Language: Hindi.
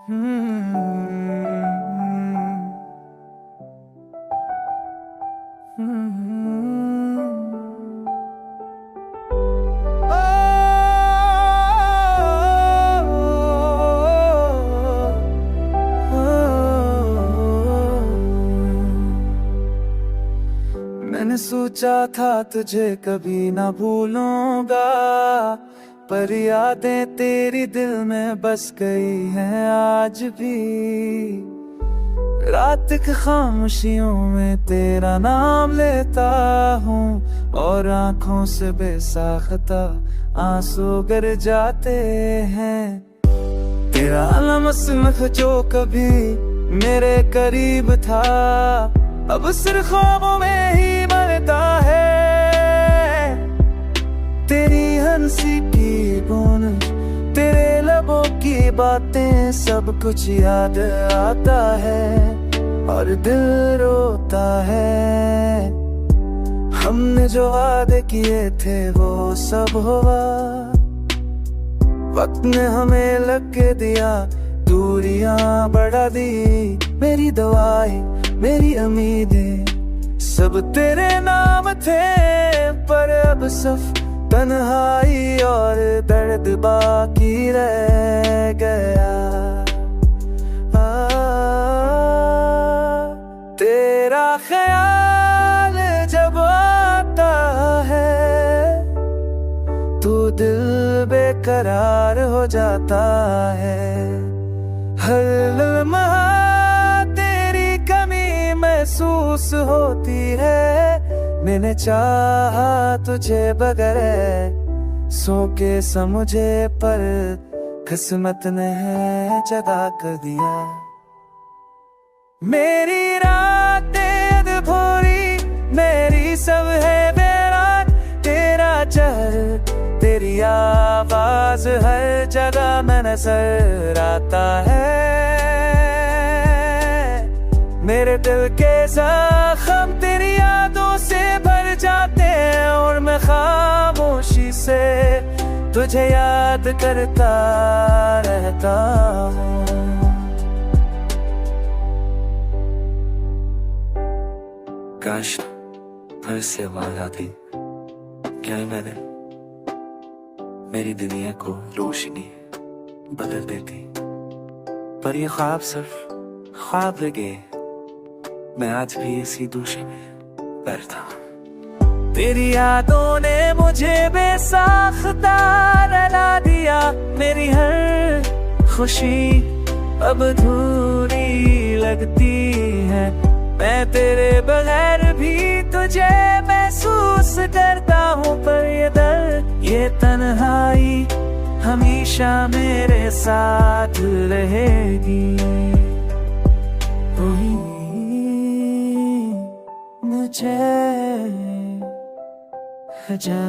मैंने सोचा था तुझे कभी ना भूलूंगा, पर यादें तेरी दिल में बस गई हैं आज भी। रात की खामोशियों में तेरा नाम लेता हूँ और आंखों से बेसाख्ता आंसू गिर जाते हैं। तेरा लम्हा जो कभी मेरे करीब था, अब सिर्फ ख्वाबों में ही मरता है। तेरी हंसी की बूंद, तेरे लबों की बातें, सब कुछ याद आता है और दिल रोता है। हमने जो वादे किए थे वो सब हुआ, वक्त ने हमें लग के दिया, दूरियां बढ़ा दी। मेरी दुआएं, मेरी उम्मीदें सब तेरे नाम थे, पर अब सिर्फ तन्हाई और दर्द बाकी रह गया। तेरा ख्याल जब आता है तो दिल बेकरार हो जाता है। हर लम्हा तेरी कमी महसूस होती है। मैंने चाहा तुझे बगैर सो के समझे, पर किस्मत ने जगा कर दिया। मेरी रातें अधूरी, मेरी सब है बेरात। तेरा चेहरा, तेरी आवाज हर जगह में नजर आता है। मेरे दिल के जख्म तेरी यादों से भर जाते हैं और मैं खामोशी से तुझे याद करता रहता हूँ। काश फिर से आवाज आती, क्या मैंने मेरी दुनिया को रोशनी बदल देती। पर ये ख्वाब सिर्फ ख्वाब लगे, मैं आज भी इसी दूसरे में बैठा। तेरी यादों ने मुझे बेसाख्ता रुला दिया। मेरी हर खुशी अब अधूरी लगती है। मैं तेरे बगैर भी तुझे महसूस करता हूँ, पर ये दर्द, ये तन्हाई हमेशा मेरे साथ रहेगी। मुझे जा